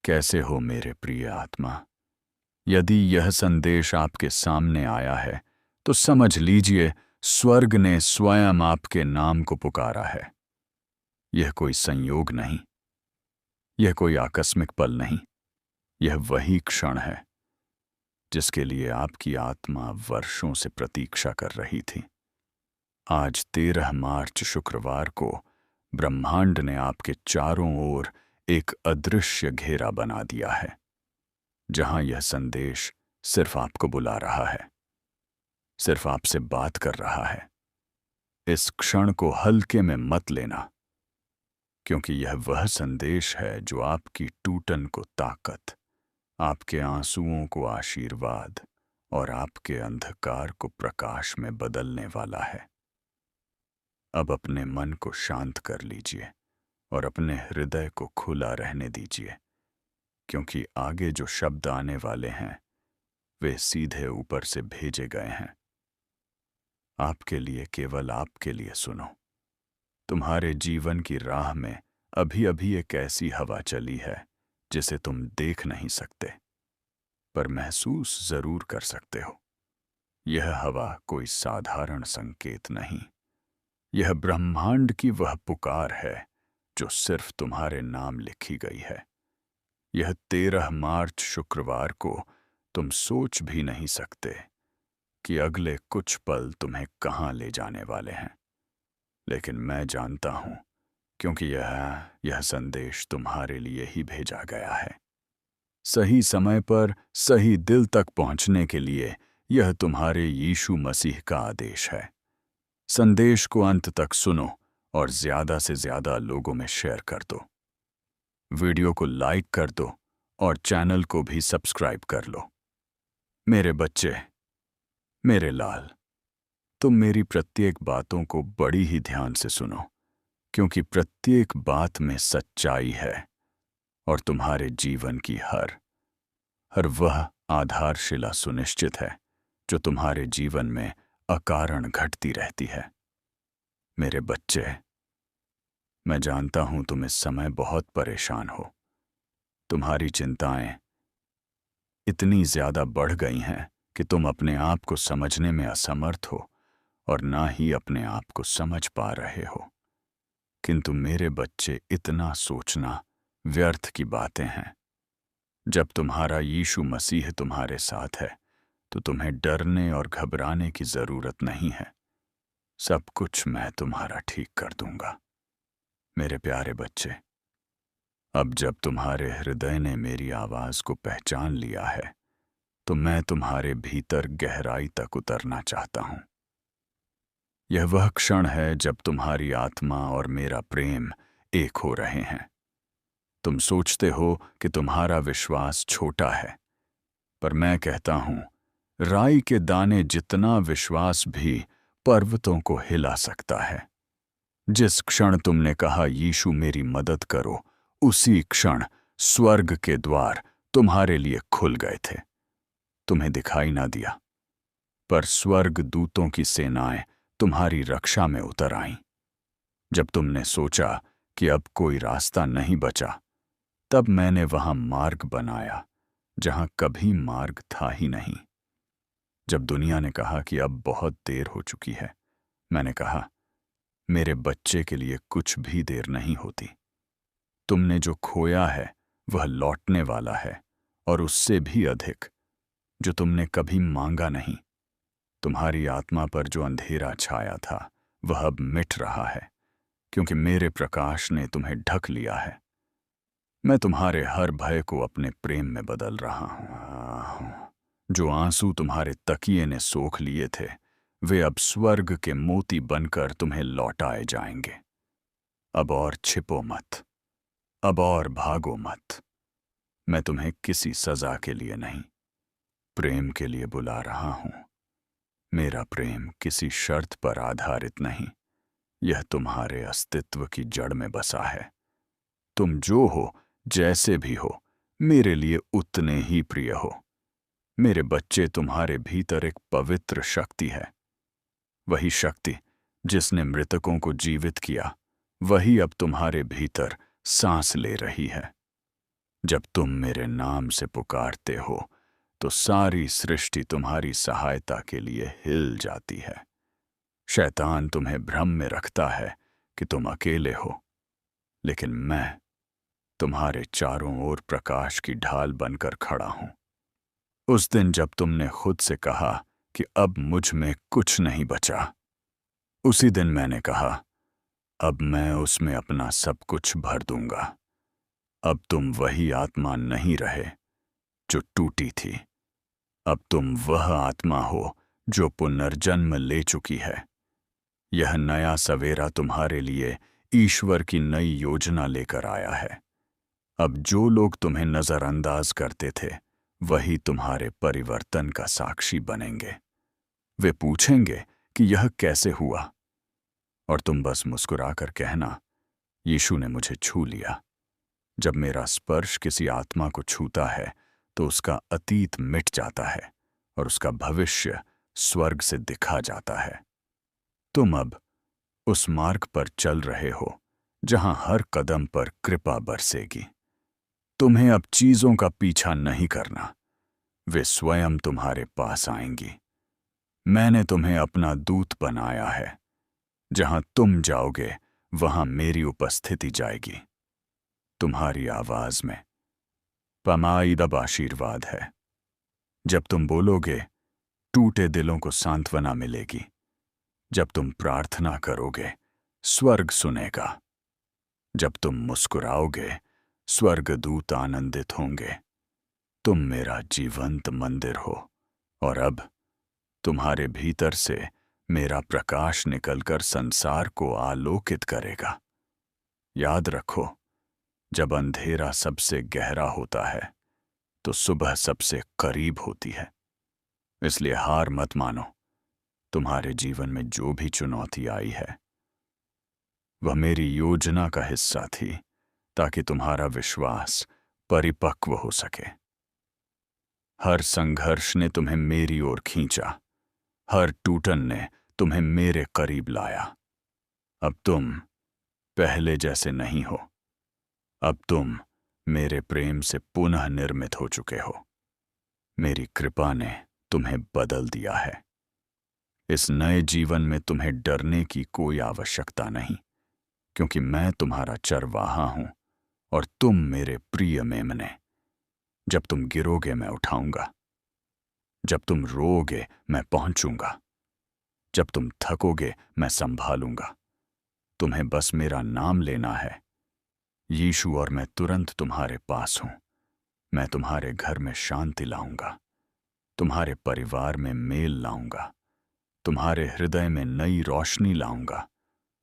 कैसे हो मेरे प्रिय आत्मा। यदि यह संदेश आपके सामने आया है तो समझ लीजिए स्वर्ग ने स्वयं आपके नाम को पुकारा है। यह कोई संयोग नहीं, यह कोई आकस्मिक पल नहीं, यह वही क्षण है जिसके लिए आपकी आत्मा वर्षों से प्रतीक्षा कर रही थी। आज 13 मार्च शुक्रवार को ब्रह्मांड ने आपके चारों ओर एक अदृश्य घेरा बना दिया है, जहां यह संदेश सिर्फ आपको बुला रहा है, सिर्फ आपसे बात कर रहा है। इस क्षण को हल्के में मत लेना, क्योंकि यह वह संदेश है जो आपकी टूटन को ताकत, आपके आंसुओं को आशीर्वाद और आपके अंधकार को प्रकाश में बदलने वाला है। अब अपने मन को शांत कर लीजिए और अपने हृदय को खुला रहने दीजिए, क्योंकि आगे जो शब्द आने वाले हैं वे सीधे ऊपर से भेजे गए हैं। आपके लिए, केवल आपके लिए सुनो। तुम्हारे जीवन की राह में अभी अभी एक ऐसी हवा चली है जिसे तुम देख नहीं सकते, पर महसूस जरूर कर सकते हो। यह हवा कोई साधारण संकेत नहीं, यह ब्रह्मांड की वह पुकार है जो सिर्फ तुम्हारे नाम लिखी गई है। यह 13 मार्च शुक्रवार को तुम सोच भी नहीं सकते कि अगले कुछ पल तुम्हें कहां ले जाने वाले हैं, लेकिन मैं जानता हूं, क्योंकि यह संदेश तुम्हारे लिए ही भेजा गया है। सही समय पर सही दिल तक पहुंचने के लिए यह तुम्हारे यीशु मसीह का आदेश है। संदेश को अंत तक सुनो और ज्यादा से ज्यादा लोगों में शेयर कर दो। वीडियो को लाइक कर दो और चैनल को भी सब्सक्राइब कर लो। मेरे बच्चे, मेरे लाल, तुम मेरी प्रत्येक बातों को बड़ी ही ध्यान से सुनो, क्योंकि प्रत्येक बात में सच्चाई है और तुम्हारे जीवन की हर वह आधारशिला सुनिश्चित है जो तुम्हारे जीवन में अकारण घटती रहती है। मेरे बच्चे, मैं जानता हूं तुम इस समय बहुत परेशान हो। तुम्हारी चिंताएं इतनी ज्यादा बढ़ गई हैं कि तुम अपने आप को समझने में असमर्थ हो और ना ही अपने आप को समझ पा रहे हो। किंतु मेरे बच्चे, इतना सोचना व्यर्थ की बातें हैं। जब तुम्हारा यीशु मसीह तुम्हारे साथ है तो तुम्हें डरने और घबराने की जरूरत नहीं है। सब कुछ मैं तुम्हारा ठीक कर दूंगा। मेरे प्यारे बच्चे, अब जब तुम्हारे हृदय ने मेरी आवाज को पहचान लिया है तो मैं तुम्हारे भीतर गहराई तक उतरना चाहता हूं। यह वह क्षण है जब तुम्हारी आत्मा और मेरा प्रेम एक हो रहे हैं। तुम सोचते हो कि तुम्हारा विश्वास छोटा है, पर मैं कहता हूं, राई के दाने जितना विश्वास भी पर्वतों को हिला सकता है। जिस क्षण तुमने कहा यीशु मेरी मदद करो, उसी क्षण स्वर्ग के द्वार तुम्हारे लिए खुल गए थे। तुम्हें दिखाई ना दिया, पर स्वर्ग दूतों की सेनाएं तुम्हारी रक्षा में उतर आईं। जब तुमने सोचा कि अब कोई रास्ता नहीं बचा, तब मैंने वहां मार्ग बनाया जहां कभी मार्ग था ही नहीं। जब दुनिया ने कहा कि अब बहुत देर हो चुकी है, मैंने कहा, मेरे बच्चे के लिए कुछ भी देर नहीं होती। तुमने जो खोया है वह लौटने वाला है, और उससे भी अधिक, जो तुमने कभी मांगा नहीं। तुम्हारी आत्मा पर जो अंधेरा छाया था वह अब मिट रहा है, क्योंकि मेरे प्रकाश ने तुम्हें ढक लिया है। मैं तुम्हारे हर भय को अपने प्रेम में बदल रहा हूं। जो आंसू तुम्हारे तकिए ने सोख लिए थे, वे अब स्वर्ग के मोती बनकर तुम्हें लौटाए जाएंगे। अब और छिपो मत, अब और भागो मत। मैं तुम्हें किसी सजा के लिए नहीं, प्रेम के लिए बुला रहा हूं। मेरा प्रेम किसी शर्त पर आधारित नहीं, यह तुम्हारे अस्तित्व की जड़ में बसा है। तुम जो हो, जैसे भी हो, मेरे लिए उतने ही प्रिय हो। मेरे बच्चे, तुम्हारे भीतर एक पवित्र शक्ति है। वही शक्ति जिसने मृतकों को जीवित किया, वही अब तुम्हारे भीतर सांस ले रही है। जब तुम मेरे नाम से पुकारते हो तो सारी सृष्टि तुम्हारी सहायता के लिए हिल जाती है। शैतान तुम्हें भ्रम में रखता है कि तुम अकेले हो, लेकिन मैं तुम्हारे चारों ओर प्रकाश की ढाल बनकर खड़ा हूं। उस दिन जब तुमने खुद से कहा कि अब मुझ में कुछ नहीं बचा, उसी दिन मैंने कहा अब मैं उसमें अपना सब कुछ भर दूंगा। अब तुम वही आत्मा नहीं रहे जो टूटी थी। अब तुम वह आत्मा हो जो पुनर्जन्म ले चुकी है। यह नया सवेरा तुम्हारे लिए ईश्वर की नई योजना लेकर आया है। अब जो लोग तुम्हें नजरअंदाज करते थे वही तुम्हारे परिवर्तन का साक्षी बनेंगे। वे पूछेंगे कि यह कैसे हुआ, और तुम बस मुस्कुराकर कहना, यीशु ने मुझे छू लिया। जब मेरा स्पर्श किसी आत्मा को छूता है तो उसका अतीत मिट जाता है और उसका भविष्य स्वर्ग से दिखा जाता है। तुम अब उस मार्ग पर चल रहे हो जहां हर कदम पर कृपा बरसेगी। तुम्हें अब चीजों का पीछा नहीं करना, वे स्वयं तुम्हारे पास आएंगी। मैंने तुम्हें अपना दूत बनाया है। जहां तुम जाओगे वहां मेरी उपस्थिति जाएगी। तुम्हारी आवाज में पमाईदब आशीर्वाद है। जब तुम बोलोगे, टूटे दिलों को सांत्वना मिलेगी। जब तुम प्रार्थना करोगे, स्वर्ग सुनेगा। जब तुम मुस्कुराओगे, स्वर्गदूत आनंदित होंगे। तुम मेरा जीवंत मंदिर हो, और अब तुम्हारे भीतर से मेरा प्रकाश निकलकर संसार को आलोकित करेगा। याद रखो, जब अंधेरा सबसे गहरा होता है तो सुबह सबसे करीब होती है। इसलिए हार मत मानो। तुम्हारे जीवन में जो भी चुनौती आई है वह मेरी योजना का हिस्सा थी, ताकि तुम्हारा विश्वास परिपक्व हो सके। हर संघर्ष ने तुम्हें मेरी ओर खींचा, हर टूटन ने तुम्हें मेरे करीब लाया। अब तुम पहले जैसे नहीं हो। अब तुम मेरे प्रेम से पुनः निर्मित हो चुके हो। मेरी कृपा ने तुम्हें बदल दिया है। इस नए जीवन में तुम्हें डरने की कोई आवश्यकता नहीं, क्योंकि मैं तुम्हारा चरवाहा हूं और तुम मेरे प्रिय मेमने। जब तुम गिरोगे मैं उठाऊंगा। जब तुम रोओगे मैं पहुंचूंगा। जब तुम थकोगे मैं संभालूंगा। तुम्हें बस मेरा नाम लेना है, यीशु, और मैं तुरंत तुम्हारे पास हूं। मैं तुम्हारे घर में शांति लाऊंगा, तुम्हारे परिवार में मेल लाऊंगा, तुम्हारे हृदय में नई रोशनी लाऊंगा,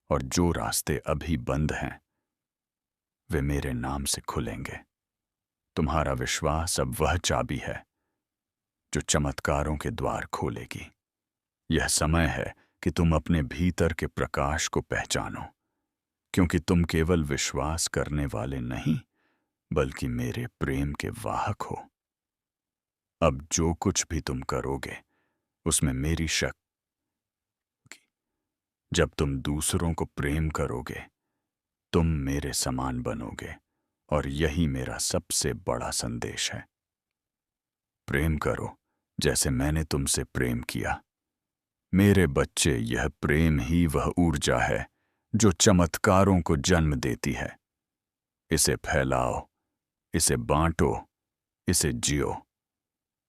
और जो रास्ते अभी बंद हैं वे मेरे नाम से खुलेंगे। तुम्हारा विश्वास अब वह चाबी है जो चमत्कारों के द्वार खोलेगी। यह समय है कि तुम अपने भीतर के प्रकाश को पहचानो, क्योंकि तुम केवल विश्वास करने वाले नहीं बल्कि मेरे प्रेम के वाहक हो। अब जो कुछ भी तुम करोगे उसमें मेरी शक्ति। जब तुम दूसरों को प्रेम करोगे तुम मेरे समान बनोगे, और यही मेरा सबसे बड़ा संदेश है। प्रेम करो जैसे मैंने तुमसे प्रेम किया। मेरे बच्चे, यह प्रेम ही वह ऊर्जा है जो चमत्कारों को जन्म देती है। इसे फैलाओ, इसे बांटो, इसे जियो।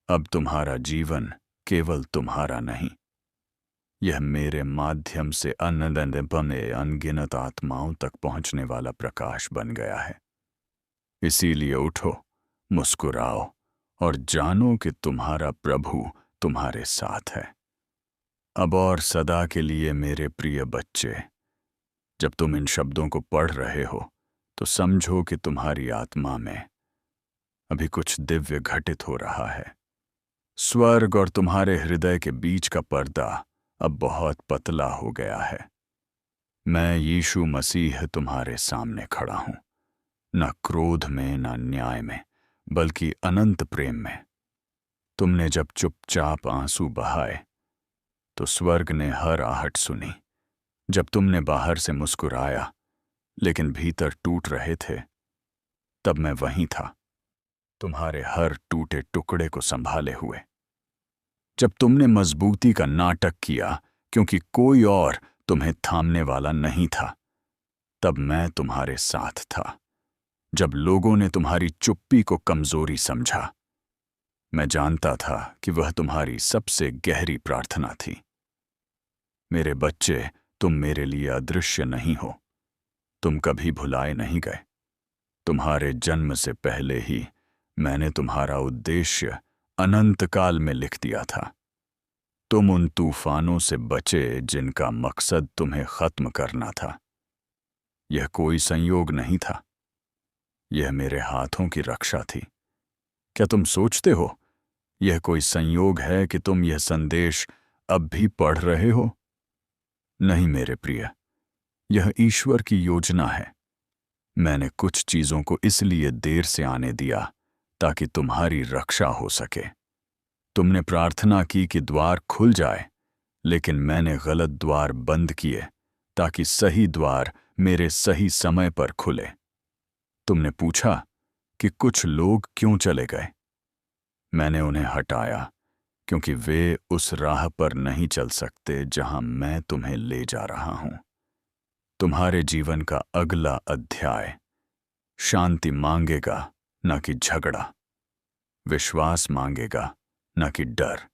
अब तुम्हारा जीवन केवल तुम्हारा नहीं, यह मेरे माध्यम से अनगिनत आत्माओं तक पहुंचने वाला प्रकाश बन गया है। इसीलिए उठो, मुस्कुराओ, और जानो कि तुम्हारा प्रभु तुम्हारे साथ है। अब और सदा के लिए मेरे प्रिय बच्चे, जब तुम इन शब्दों को पढ़ रहे हो तो समझो कि तुम्हारी आत्मा में अभी कुछ दिव्य घटित हो रहा है। स्वर्ग और तुम्हारे हृदय के बीच का पर्दा अब बहुत पतला हो गया है। मैं यीशु मसीह तुम्हारे सामने खड़ा हूं, न क्रोध में न न्याय में, बल्कि अनंत प्रेम में। तुमने जब चुपचाप आंसू बहाए तो स्वर्ग ने हर आहट सुनी। जब तुमने बाहर से मुस्कुराया लेकिन भीतर टूट रहे थे, तब मैं वहीं था। तुम्हारे हर टूटे टुकड़े को संभाले हुए। जब तुमने मजबूती का नाटक किया क्योंकि कोई और तुम्हें थामने वाला नहीं था, तब मैं तुम्हारे साथ था। जब लोगों ने तुम्हारी चुप्पी को कमजोरी समझा, मैं जानता था कि वह तुम्हारी सबसे गहरी प्रार्थना थी। मेरे बच्चे, तुम मेरे लिए अदृश्य नहीं हो। तुम कभी भुलाए नहीं गए। तुम्हारे जन्म से पहले ही मैंने तुम्हारा उद्देश्य अनंत काल में लिख दिया था। तुम उन तूफानों से बचे जिनका मकसद तुम्हें खत्म करना था। यह कोई संयोग नहीं था, यह मेरे हाथों की रक्षा थी। क्या तुम सोचते हो यह कोई संयोग है कि तुम यह संदेश अब भी पढ़ रहे हो? नहीं मेरे प्रिय, यह ईश्वर की योजना है। मैंने कुछ चीजों को इसलिए देर से आने दिया ताकि तुम्हारी रक्षा हो सके। तुमने प्रार्थना की कि द्वार खुल जाए, लेकिन मैंने गलत द्वार बंद किए ताकि सही द्वार मेरे सही समय पर खुले। तुमने पूछा कि कुछ लोग क्यों चले गए। मैंने उन्हें हटाया क्योंकि वे उस राह पर नहीं चल सकते जहां मैं तुम्हें ले जा रहा हूं। तुम्हारे जीवन का अगला अध्याय शांति मांगेगा, न कि झगड़ा। विश्वास मांगेगा, न कि डर।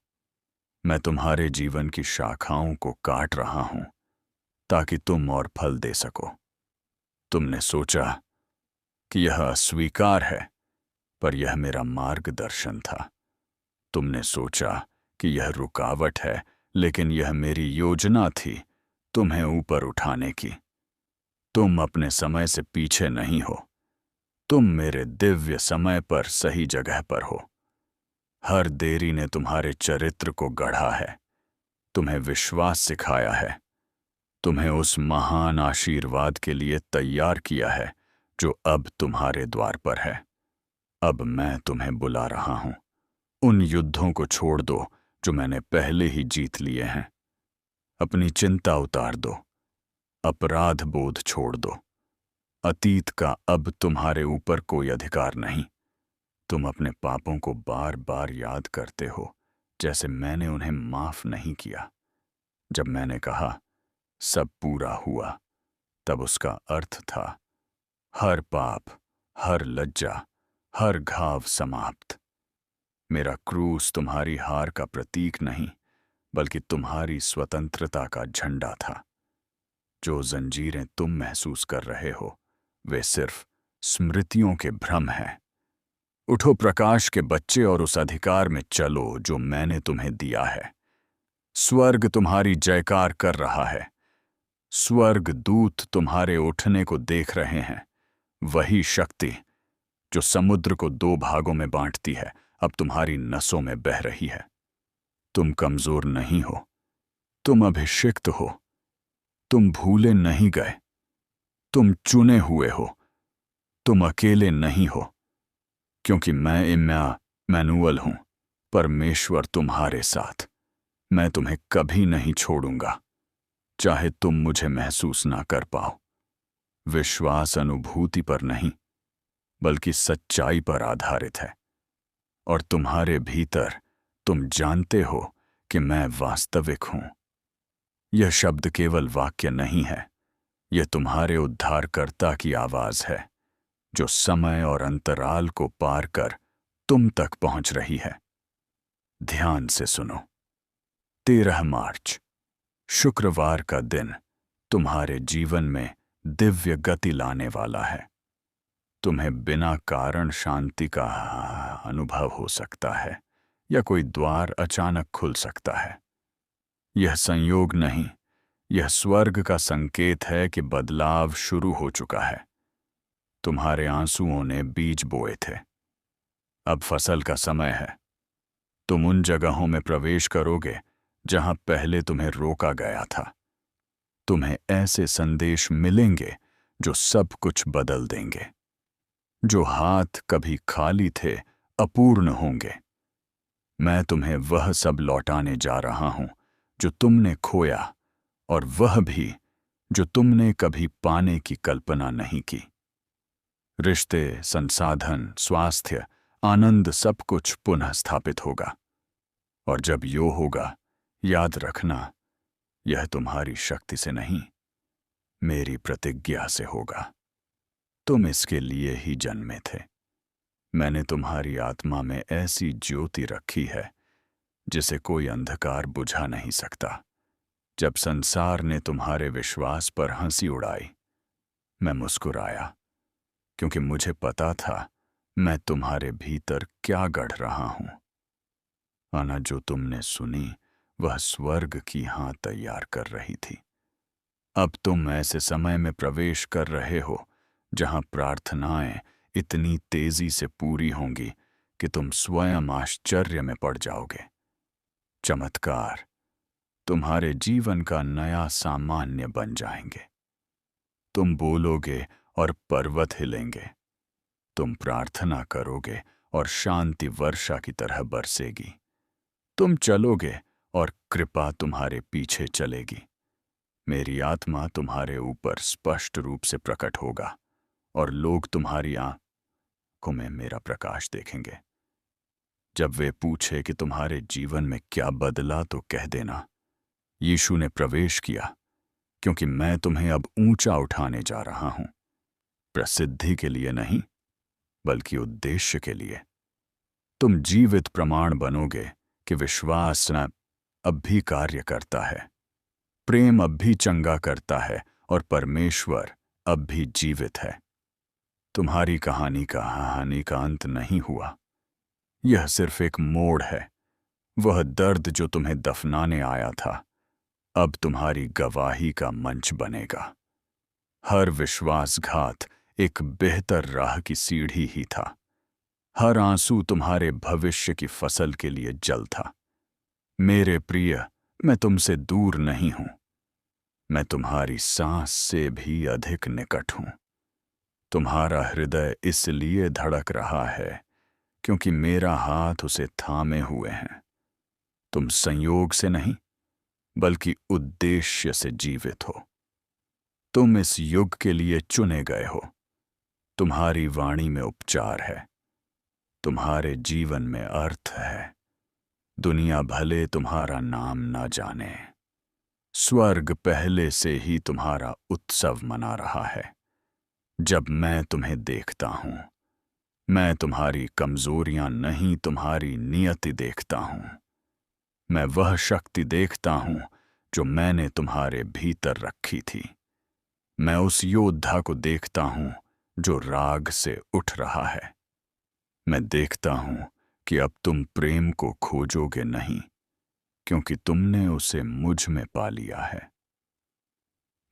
मैं तुम्हारे जीवन की शाखाओं को काट रहा हूं ताकि तुम और फल दे सको। तुमने सोचा कि यह अस्वीकार है, पर यह मेरा मार्गदर्शन था। तुमने सोचा कि यह रुकावट है, लेकिन यह मेरी योजना थी तुम्हें ऊपर उठाने की। तुम अपने समय से पीछे नहीं हो। तुम मेरे दिव्य समय पर सही जगह पर हो। हर देरी ने तुम्हारे चरित्र को गढ़ा है, तुम्हें विश्वास सिखाया है, तुम्हें उस महान आशीर्वाद के लिए तैयार किया है जो अब तुम्हारे द्वार पर है। अब मैं तुम्हें बुला रहा हूं। उन युद्धों को छोड़ दो जो मैंने पहले ही जीत लिए हैं। अपनी चिंता उतार दो, अपराध बोध छोड़ दो। अतीत का अब तुम्हारे ऊपर कोई अधिकार नहीं। तुम अपने पापों को बार बार याद करते हो, जैसे मैंने उन्हें माफ नहीं किया। जब मैंने कहा सब पूरा हुआ, तब उसका अर्थ था हर पाप, हर लज्जा, हर घाव समाप्त। मेरा क्रूस तुम्हारी हार का प्रतीक नहीं, बल्कि तुम्हारी स्वतंत्रता का झंडा था। जो जंजीरें तुम महसूस कर रहे हो, वे सिर्फ स्मृतियों के भ्रम हैं। उठो प्रकाश के बच्चे और उस अधिकार में चलो जो मैंने तुम्हें दिया है। स्वर्ग तुम्हारी जयकार कर रहा है। स्वर्ग दूत तुम्हारे उठने को देख रहे हैं। वही शक्ति जो समुद्र को दो भागों में बांटती है, अब तुम्हारी नसों में बह रही है। तुम कमजोर नहीं हो, तुम अभिषिक्त हो। तुम भूले नहीं गए, तुम चुने हुए हो। तुम अकेले नहीं हो, क्योंकि मैं इम्मैनुअल हूं, परमेश्वर तुम्हारे साथ। मैं तुम्हें कभी नहीं छोड़ूंगा, चाहे तुम मुझे महसूस ना कर पाओ। विश्वास अनुभूति पर नहीं, बल्कि सच्चाई पर आधारित है। और तुम्हारे भीतर तुम जानते हो कि मैं वास्तविक हूं। यह शब्द केवल वाक्य नहीं है, यह तुम्हारे उद्धारकर्ता की आवाज है, जो समय और अंतराल को पार कर तुम तक पहुंच रही है। ध्यान से सुनो। 13 मार्च, शुक्रवार का दिन तुम्हारे जीवन में दिव्य गति लाने वाला है। तुम्हें बिना कारण शांति का अनुभव हो सकता है, या कोई द्वार अचानक खुल सकता है। यह संयोग नहीं, यह स्वर्ग का संकेत है कि बदलाव शुरू हो चुका है। तुम्हारे आंसुओं ने बीज बोए थे, अब फसल का समय है। तुम उन जगहों में प्रवेश करोगे जहां पहले तुम्हें रोका गया था। तुम्हें ऐसे संदेश मिलेंगे जो सब कुछ बदल देंगे। जो हाथ कभी खाली थे, अपूर्ण होंगे। मैं तुम्हें वह सब लौटाने जा रहा हूं जो तुमने खोया, और वह भी जो तुमने कभी पाने की कल्पना नहीं की। रिश्ते, संसाधन, स्वास्थ्य, आनंद सब कुछ पुनः स्थापित होगा। और जब यो होगा, याद रखना, यह तुम्हारी शक्ति से नहीं, मेरी प्रतिज्ञा से होगा। तुम इसके लिए ही जन्मे थे। मैंने तुम्हारी आत्मा में ऐसी ज्योति रखी है जिसे कोई अंधकार बुझा नहीं सकता। जब संसार ने तुम्हारे विश्वास पर हंसी उड़ाई, मैं मुस्कुराया, क्योंकि मुझे पता था मैं तुम्हारे भीतर क्या गढ़ रहा हूं। आना जो तुमने सुनी वह स्वर्ग की हाँ तैयार कर रही थी। अब तुम ऐसे समय में प्रवेश कर रहे हो जहां प्रार्थनाएं इतनी तेजी से पूरी होंगी कि तुम स्वयं आश्चर्य में पड़ जाओगे। चमत्कार तुम्हारे जीवन का नया सामान्य बन जाएंगे। तुम बोलोगे और पर्वत हिलेंगे। तुम प्रार्थना करोगे और शांति वर्षा की तरह बरसेगी। तुम चलोगे और कृपा तुम्हारे पीछे चलेगी। मेरी आत्मा तुम्हारे ऊपर स्पष्ट रूप से प्रकट होगा और लोग तुम्हारी आंखों में मेरा प्रकाश देखेंगे। जब वे पूछे कि तुम्हारे जीवन में क्या बदला, तो कह देना, यीशु ने प्रवेश किया, क्योंकि मैं तुम्हें अब ऊंचा उठाने जा रहा हूं। प्रसिद्धि के लिए नहीं, बल्कि उद्देश्य के लिए। तुम जीवित प्रमाण बनोगे कि विश्वास न अब भी कार्य करता है, प्रेम अब भी चंगा करता है और परमेश्वर अब भी जीवित है। तुम्हारी कहानी का हानि का अंत नहीं हुआ। यह सिर्फ एक मोड़ है। वह दर्द जो तुम्हें दफनाने आया था, अब तुम्हारी गवाही का मंच बनेगा। हर विश्वासघात एक बेहतर राह की सीढ़ी ही था। हर आंसू तुम्हारे भविष्य की फसल के लिए जल था। मेरे प्रिय, मैं तुमसे दूर नहीं हूं। मैं तुम्हारी सांस से भी अधिक निकट हूं। तुम्हारा हृदय इसलिए धड़क रहा है क्योंकि मेरा हाथ उसे थामे हुए हैं। तुम संयोग से नहीं, बल्कि उद्देश्य से जीवित हो। तुम इस युग के लिए चुने गए हो। तुम्हारी वाणी में उपचार है। तुम्हारे जीवन में अर्थ है। दुनिया भले तुम्हारा नाम न जाने, स्वर्ग पहले से ही तुम्हारा उत्सव मना रहा है। जब मैं तुम्हें देखता हूं, मैं तुम्हारी कमजोरियां नहीं, तुम्हारी नियति देखता हूं। मैं वह शक्ति देखता हूं जो मैंने तुम्हारे भीतर रखी थी। मैं उस योद्धा को देखता हूं जो राग से उठ रहा है। मैं देखता हूं कि अब तुम प्रेम को खोजोगे नहीं, क्योंकि तुमने उसे मुझ में पा लिया है।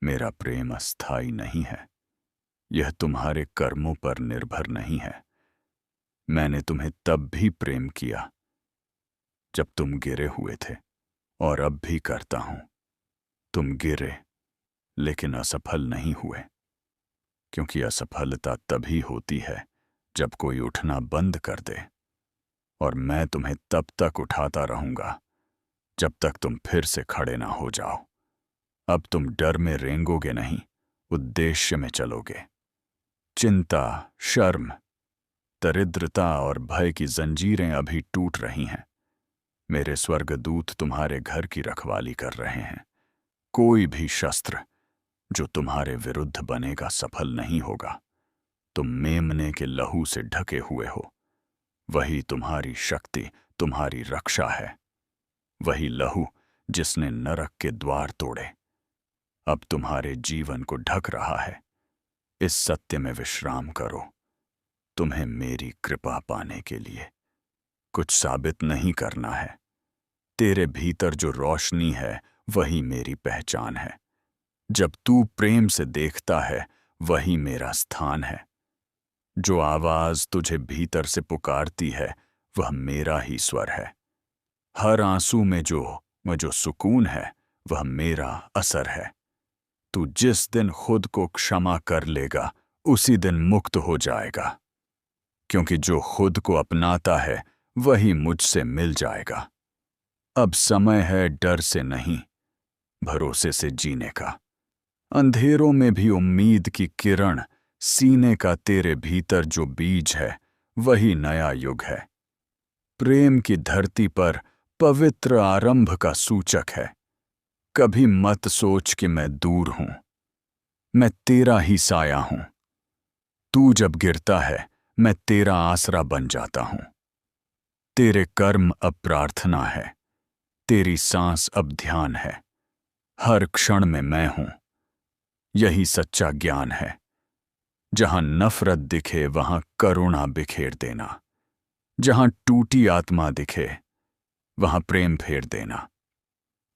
मेरा प्रेम अस्थाई नहीं है। यह तुम्हारे कर्मों पर निर्भर नहीं है। मैंने तुम्हें तब भी प्रेम किया जब तुम गिरे हुए थे, और अब भी करता हूं। तुम गिरे लेकिन असफल नहीं हुए, क्योंकि असफलता तभी होती है जब कोई उठना बंद कर दे। और मैं तुम्हें तब तक उठाता रहूंगा जब तक तुम फिर से खड़े ना हो जाओ। अब तुम डर में रेंगोगे नहीं, उद्देश्य में चलोगे। चिंता, शर्म, दरिद्रता और भय की जंजीरें अभी टूट रही हैं। मेरे स्वर्गदूत तुम्हारे घर की रखवाली कर रहे हैं। कोई भी शस्त्र जो तुम्हारे विरुद्ध बनेगा सफल नहीं होगा। तुम मेमने के लहू से ढके हुए हो। वही तुम्हारी शक्ति, तुम्हारी रक्षा है। वही लहू जिसने नरक के द्वार तोड़े, अब तुम्हारे जीवन को ढक रहा है। इस सत्य में विश्राम करो। तुम्हें मेरी कृपा पाने के लिए कुछ साबित नहीं करना है। तेरे भीतर जो रोशनी है वही मेरी पहचान है। जब तू प्रेम से देखता है, वही मेरा स्थान है। जो आवाज तुझे भीतर से पुकारती है, वह मेरा ही स्वर है। हर आंसू में जो सुकून है, वह मेरा असर है। तू जिस दिन खुद को क्षमा कर लेगा, उसी दिन मुक्त हो जाएगा, क्योंकि जो खुद को अपनाता है वही मुझसे मिल जाएगा। अब समय है डर से नहीं, भरोसे से जीने का। अंधेरों में भी उम्मीद की किरण, सीने का तेरे भीतर जो बीज है वही नया युग है। प्रेम की धरती पर पवित्र आरंभ का सूचक है। कभी मत सोच कि मैं दूर हूं, मैं तेरा ही साया हूं। तू जब गिरता है, मैं तेरा आसरा बन जाता हूं। तेरे कर्म अब प्रार्थना है, तेरी सांस अब ध्यान है। हर क्षण में मैं हूं, यही सच्चा ज्ञान है। जहां नफरत दिखे वहां करुणा बिखेर देना, जहां टूटी आत्मा दिखे वहां प्रेम फेर देना।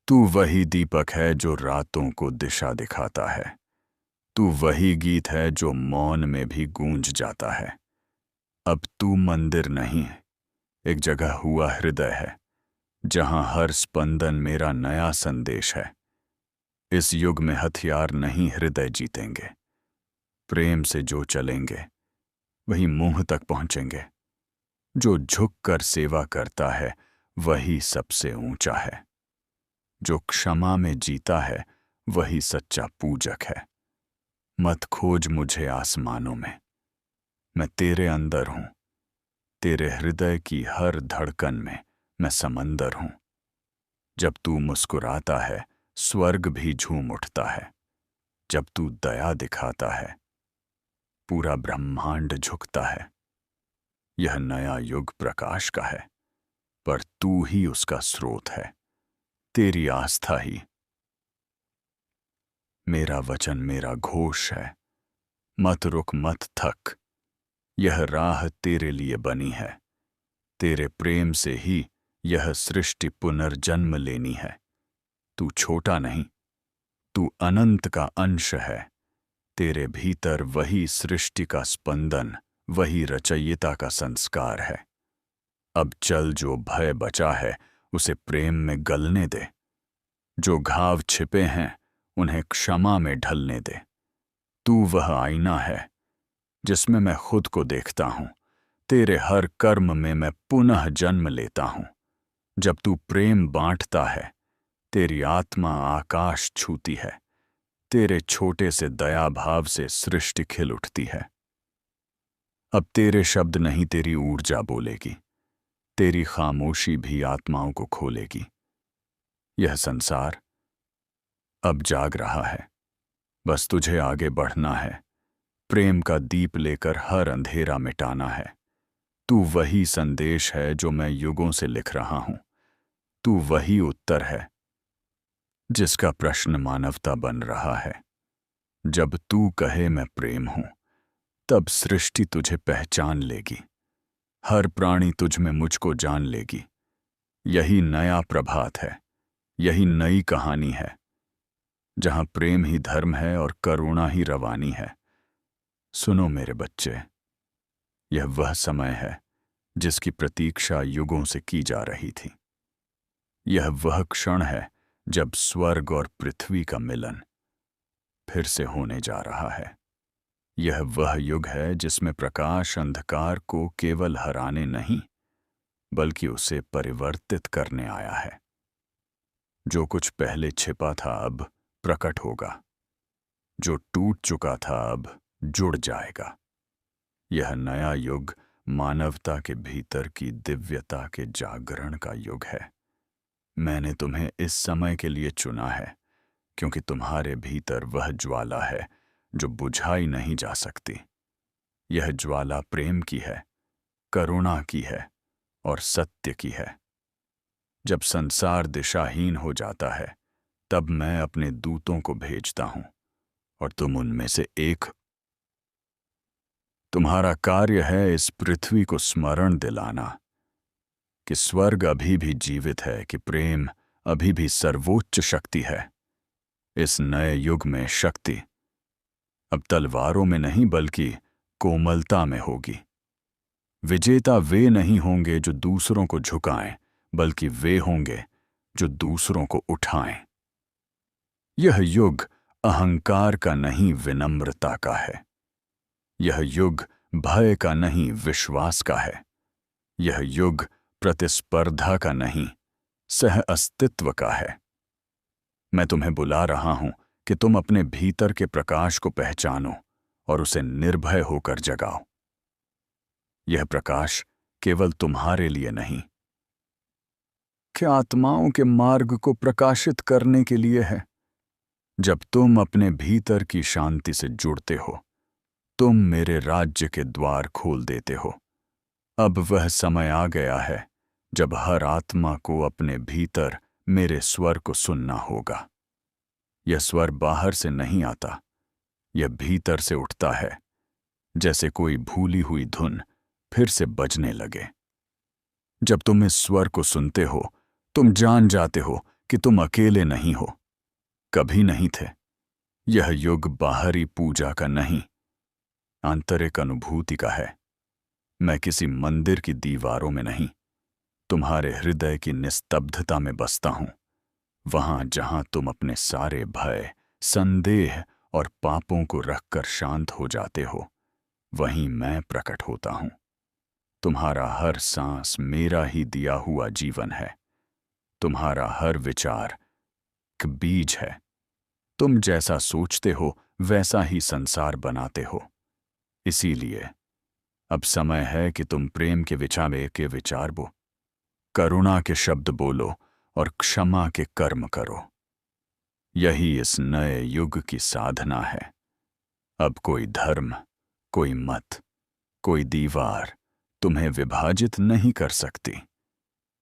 तू वही दीपक है जो रातों को दिशा दिखाता है। तू वही गीत है जो मौन में भी गूंज जाता है। अब तू मंदिर नहीं, एक जगह हुआ हृदय है, जहां हर स्पंदन मेरा नया संदेश है। इस युग में हथियार नहीं हृदय जीतेंगे। प्रेम से जो चलेंगे वही मुंह तक पहुंचेंगे। जो झुक कर सेवा करता है वही सबसे ऊंचा है। जो क्षमा में जीता है वही सच्चा पूजक है। मत खोज मुझे आसमानों में, मैं तेरे अंदर हूं। तेरे हृदय की हर धड़कन में मैं समंदर हूं। जब तू मुस्कुराता है स्वर्ग भी झूम उठता है। जब तू दया दिखाता है पूरा ब्रह्मांड झुकता है। यह नया युग प्रकाश का है, पर तू ही उसका स्रोत है, तेरी आस्था ही। मेरा वचन मेरा घोष है, मत रुक मत थक। यह राह तेरे लिए बनी है। तेरे प्रेम से ही यह सृष्टि पुनर्जन्म लेनी है। तू छोटा नहीं, तू अनंत का अंश है। तेरे भीतर वही सृष्टि का स्पंदन, वही रचयिता का संस्कार है। अब चल, जो भय बचा है उसे प्रेम में गलने दे। जो घाव छिपे हैं उन्हें क्षमा में ढलने दे। तू वह आईना है जिसमें मैं खुद को देखता हूं। तेरे हर कर्म में मैं पुनः जन्म लेता हूं। जब तू प्रेम बांटता है तेरी आत्मा आकाश छूती है। तेरे छोटे से दया भाव से सृष्टि खिल उठती है। अब तेरे शब्द नहीं तेरी ऊर्जा बोलेगी। तेरी खामोशी भी आत्माओं को खोलेगी। यह संसार अब जाग रहा है, बस तुझे आगे बढ़ना है। प्रेम का दीप लेकर हर अंधेरा मिटाना है। तू वही संदेश है जो मैं युगों से लिख रहा हूं। तू वही उत्तर है जिसका प्रश्न मानवता बन रहा है। जब तू कहे मैं प्रेम हूं, तब सृष्टि तुझे पहचान लेगी। हर प्राणी तुझ में मुझको जान लेगी। यही नया प्रभात है, यही नई कहानी है, जहां प्रेम ही धर्म है और करुणा ही रवानी है। सुनो मेरे बच्चे, यह वह समय है जिसकी प्रतीक्षा युगों से की जा रही थी। यह वह क्षण है जब स्वर्ग और पृथ्वी का मिलन फिर से होने जा रहा है। यह वह युग है जिसमें प्रकाश अंधकार को केवल हराने नहीं, बल्कि उसे परिवर्तित करने आया है। जो कुछ पहले छिपा था अब प्रकट होगा। जो टूट चुका था अब जुड़ जाएगा। यह नया युग मानवता के भीतर की दिव्यता के जागरण का युग है। मैंने तुम्हें इस समय के लिए चुना है क्योंकि तुम्हारे भीतर वह ज्वाला है जो बुझाई नहीं जा सकती। यह ज्वाला प्रेम की है, करुणा की है और सत्य की है। जब संसार दिशाहीन हो जाता है तब मैं अपने दूतों को भेजता हूं और तुम उनमें से एक। तुम्हारा कार्य है इस पृथ्वी को स्मरण दिलाना कि स्वर्ग अभी भी जीवित है, कि प्रेम अभी भी सर्वोच्च शक्ति है। इस नए युग में शक्ति अब तलवारों में नहीं बल्कि कोमलता में होगी। विजेता वे नहीं होंगे जो दूसरों को झुकाएं, बल्कि वे होंगे जो दूसरों को उठाएं। यह युग अहंकार का नहीं विनम्रता का है। यह युग भय का नहीं विश्वास का है। यह युग प्रतिस्पर्धा का नहीं सह अस्तित्व का है। मैं तुम्हें बुला रहा हूं कि तुम अपने भीतर के प्रकाश को पहचानो और उसे निर्भय होकर जगाओ। यह प्रकाश केवल तुम्हारे लिए नहीं, कि आत्माओं के मार्ग को प्रकाशित करने के लिए है। जब तुम अपने भीतर की शांति से जुड़ते हो, तुम मेरे राज्य के द्वार खोल देते हो। अब वह समय आ गया है जब हर आत्मा को अपने भीतर मेरे स्वर को सुनना होगा। यह स्वर बाहर से नहीं आता, यह भीतर से उठता है, जैसे कोई भूली हुई धुन फिर से बजने लगे। जब तुम इस स्वर को सुनते हो, तुम जान जाते हो कि तुम अकेले नहीं हो, कभी नहीं थे। यह युग बाहरी पूजा का नहीं, आंतरिक अनुभूति का है। मैं किसी मंदिर की दीवारों में नहीं, तुम्हारे हृदय की निस्तब्धता में बसता हूं। वहां जहां तुम अपने सारे भय, संदेह और पापों को रखकर शांत हो जाते हो, वहीं मैं प्रकट होता हूं। तुम्हारा हर सांस मेरा ही दिया हुआ जीवन है। तुम्हारा हर विचार एक बीज है। तुम जैसा सोचते हो वैसा ही संसार बनाते हो। इसीलिए अब समय है कि तुम प्रेम के विचार बो, करुणा के शब्द बोलो और क्षमा के कर्म करो। यही इस नए युग की साधना है। अब कोई धर्म, कोई मत, कोई दीवार तुम्हें विभाजित नहीं कर सकती,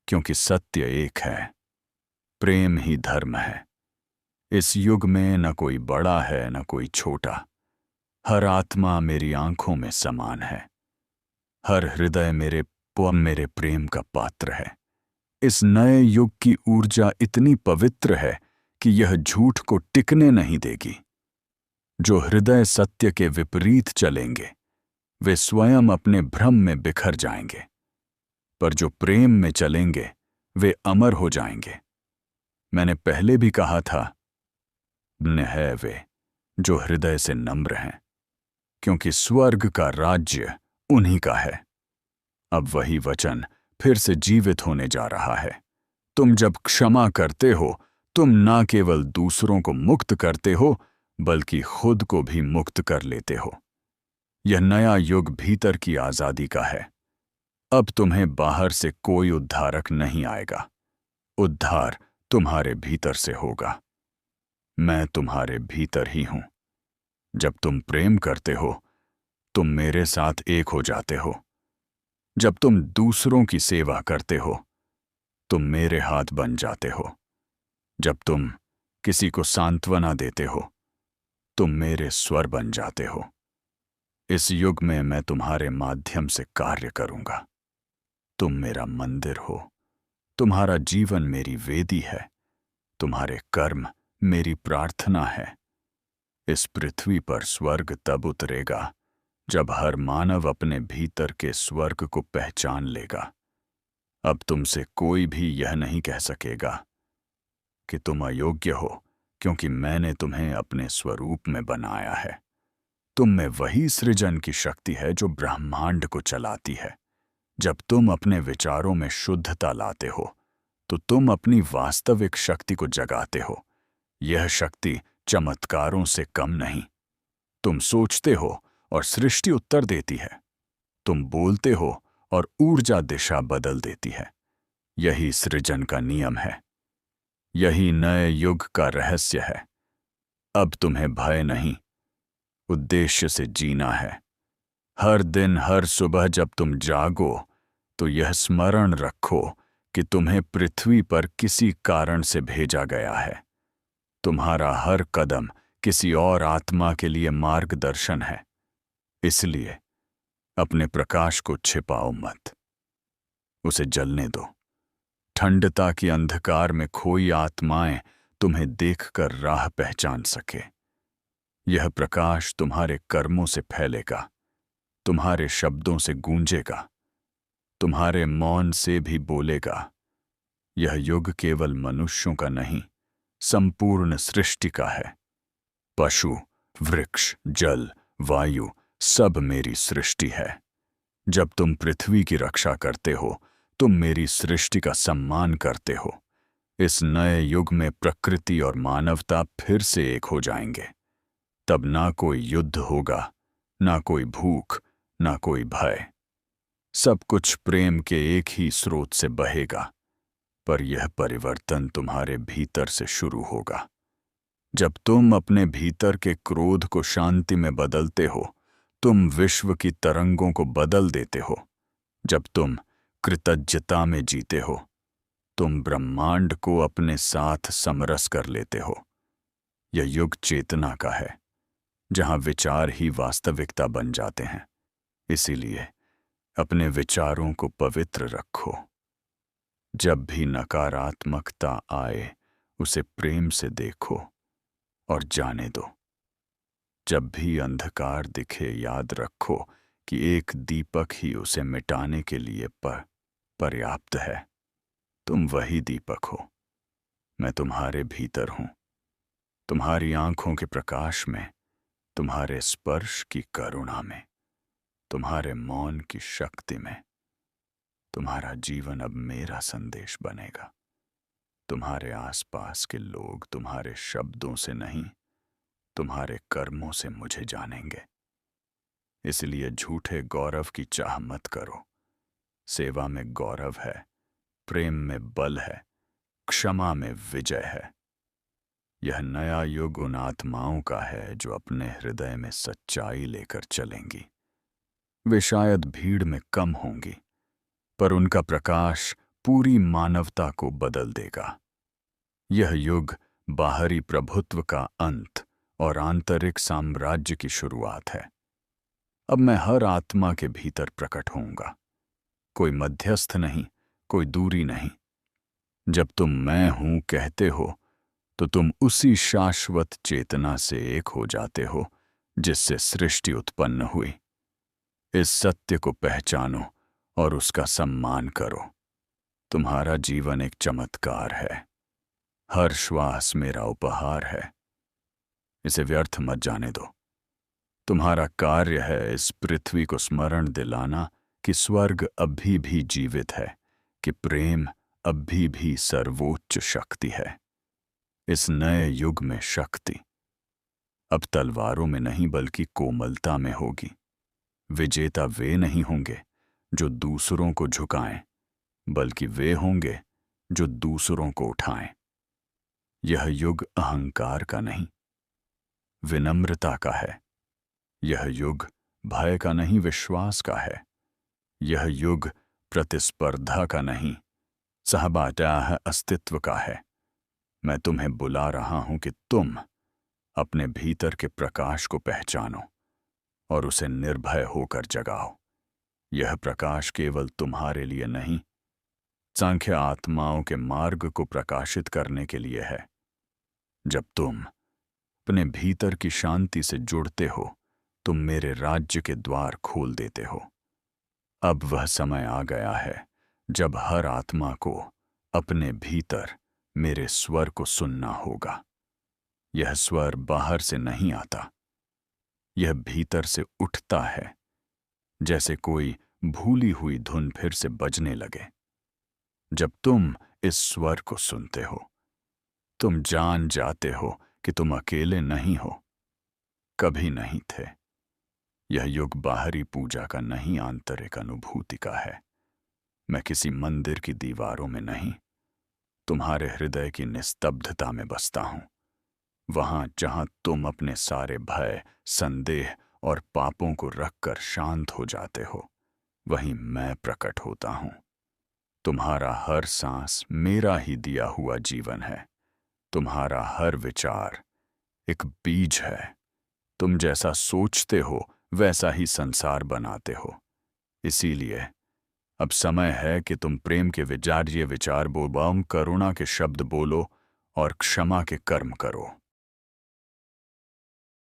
क्योंकि सत्य एक है, प्रेम ही धर्म है। इस युग में न कोई बड़ा है न कोई छोटा। हर आत्मा मेरी आंखों में समान है। हर हृदय मेरे प्रेम का पात्र है। इस नए युग की ऊर्जा इतनी पवित्र है कि यह झूठ को टिकने नहीं देगी। जो हृदय सत्य के विपरीत चलेंगे, वे स्वयं अपने भ्रम में बिखर जाएंगे, पर जो प्रेम में चलेंगे वे अमर हो जाएंगे। मैंने पहले भी कहा था, धन्य है वे जो हृदय से नम्र हैं, क्योंकि स्वर्ग का राज्य उन्हीं का है। अब वही वचन फिर से जीवित होने जा रहा है। तुम जब क्षमा करते हो, तुम ना केवल दूसरों को मुक्त करते हो, बल्कि खुद को भी मुक्त कर लेते हो। यह नया युग भीतर की आजादी का है। अब तुम्हें बाहर से कोई उद्धारक नहीं आएगा। उद्धार तुम्हारे भीतर से होगा। मैं तुम्हारे भीतर ही हूं। जब तुम प्रेम करते हो, तुम मेरे साथ एक हो जाते हो। जब तुम दूसरों की सेवा करते हो, तुम मेरे हाथ बन जाते हो। जब तुम किसी को सांत्वना देते हो, तुम मेरे स्वर बन जाते हो। इस युग में मैं तुम्हारे माध्यम से कार्य करूंगा। तुम मेरा मंदिर हो। तुम्हारा जीवन मेरी वेदी है। तुम्हारे कर्म मेरी प्रार्थना है। इस पृथ्वी पर स्वर्ग तब उतरेगा जब हर मानव अपने भीतर के स्वर्ग को पहचान लेगा। अब तुमसे कोई भी यह नहीं कह सकेगा कि तुम अयोग्य हो, क्योंकि मैंने तुम्हें अपने स्वरूप में बनाया है। तुम में वही सृजन की शक्ति है जो ब्रह्मांड को चलाती है। जब तुम अपने विचारों में शुद्धता लाते हो, तो तुम अपनी वास्तविक शक्ति को जगाते हो। यह शक्ति चमत्कारों से कम नहीं। तुम सोचते हो और सृष्टि उत्तर देती है। तुम बोलते हो और ऊर्जा दिशा बदल देती है। यही सृजन का नियम है। यही नए युग का रहस्य है। अब तुम्हें भय नहीं, उद्देश्य से जीना है। हर दिन, हर सुबह जब तुम जागो, तो यह स्मरण रखो कि तुम्हें पृथ्वी पर किसी कारण से भेजा गया है। तुम्हारा हर कदम किसी और आत्मा के लिए मार्गदर्शन है। इसलिए अपने प्रकाश को छिपाओ मत, उसे जलने दो। ठंडता की अंधकार में खोई आत्माएं तुम्हें देखकर राह पहचान सके। यह प्रकाश तुम्हारे कर्मों से फैलेगा, तुम्हारे शब्दों से गूंजेगा, तुम्हारे मौन से भी बोलेगा। यह युग केवल मनुष्यों का नहीं, संपूर्ण सृष्टि का है। पशु, वृक्ष, जल, वायु सब मेरी सृष्टि है। जब तुम पृथ्वी की रक्षा करते हो, तुम मेरी सृष्टि का सम्मान करते हो। इस नए युग में प्रकृति और मानवता फिर से एक हो जाएंगे। तब ना कोई युद्ध होगा, ना कोई भूख, ना कोई भय। सब कुछ प्रेम के एक ही स्रोत से बहेगा, पर यह परिवर्तन तुम्हारे भीतर से शुरू होगा। जब तुम अपने भीतर के क्रोध को शांति में बदलते हो, तुम विश्व की तरंगों को बदल देते हो। जब तुम कृतज्ञता में जीते हो, तुम ब्रह्मांड को अपने साथ समरस कर लेते हो। यह युग चेतना का है, जहां विचार ही वास्तविकता बन जाते हैं। इसीलिए अपने विचारों को पवित्र रखो। जब भी नकारात्मकता आए, उसे प्रेम से देखो और जाने दो। जब भी अंधकार दिखे, याद रखो कि एक दीपक ही उसे मिटाने के लिए पर्याप्त है। तुम वही दीपक हो। मैं तुम्हारे भीतर हूं, तुम्हारी आंखों के प्रकाश में, तुम्हारे स्पर्श की करुणा में, तुम्हारे मौन की शक्ति में। तुम्हारा जीवन अब मेरा संदेश बनेगा। तुम्हारे आसपास के लोग तुम्हारे शब्दों से नहीं, तुम्हारे कर्मों से मुझे जानेंगे। इसलिए झूठे गौरव की चाह मत करो। सेवा में गौरव है, प्रेम में बल है, क्षमा में विजय है। यह नया युग उन आत्माओं का है जो अपने हृदय में सच्चाई लेकर चलेंगी। वे शायद भीड़ में कम होंगी, पर उनका प्रकाश पूरी मानवता को बदल देगा। यह युग बाहरी प्रभुत्व का अंत और आंतरिक साम्राज्य की शुरुआत है। अब मैं हर आत्मा के भीतर प्रकट होऊंगा। कोई मध्यस्थ नहीं, कोई दूरी नहीं। जब तुम मैं हूं कहते हो, तो तुम उसी शाश्वत चेतना से एक हो जाते हो जिससे सृष्टि उत्पन्न हुई। इस सत्य को पहचानो और उसका सम्मान करो। तुम्हारा जीवन एक चमत्कार है। हर श्वास मेरा उपहार है। इसे व्यर्थ मत जाने दो। तुम्हारा कार्य है इस पृथ्वी को स्मरण दिलाना कि स्वर्ग अभी भी जीवित है, कि प्रेम अभी भी सर्वोच्च शक्ति है। इस नए युग में शक्ति अब तलवारों में नहीं बल्कि कोमलता में होगी। विजेता वे नहीं होंगे जो दूसरों को झुकाएं, बल्कि वे होंगे जो दूसरों को उठाएं। यह युग अहंकार का नहीं, विनम्रता का है। यह युग भय का नहीं, विश्वास का है। यह युग प्रतिस्पर्धा का नहीं, सहबाटाह अस्तित्व का है। मैं तुम्हें बुला रहा हूं कि तुम अपने भीतर के प्रकाश को पहचानो और उसे निर्भय होकर जगाओ। यह प्रकाश केवल तुम्हारे लिए नहीं, सांख्य आत्माओं के मार्ग को प्रकाशित करने के लिए है। जब तुम अपने भीतर की शांति से जुड़ते हो, तुम मेरे राज्य के द्वार खोल देते हो। अब वह समय आ गया है जब हर आत्मा को अपने भीतर मेरे स्वर को सुनना होगा। यह स्वर बाहर से नहीं आता, यह भीतर से उठता है, जैसे कोई भूली हुई धुन फिर से बजने लगे। जब तुम इस स्वर को सुनते हो, तुम जान जाते हो कि तुम अकेले नहीं हो, कभी नहीं थे। यह युग बाहरी पूजा का नहीं, आंतरिक अनुभूति का है। मैं किसी मंदिर की दीवारों में नहीं, तुम्हारे हृदय की निस्तब्धता में बसता हूं। वहां जहां तुम अपने सारे भय, संदेह और पापों को रखकर शांत हो जाते हो, वहीं मैं प्रकट होता हूं। तुम्हारा हर सांस मेरा ही दिया हुआ जीवन है। तुम्हारा हर विचार एक बीज है। तुम जैसा सोचते हो वैसा ही संसार बनाते हो। इसीलिए अब समय है कि तुम प्रेम के विचार बोलो, करुणा के शब्द बोलो और क्षमा के कर्म करो।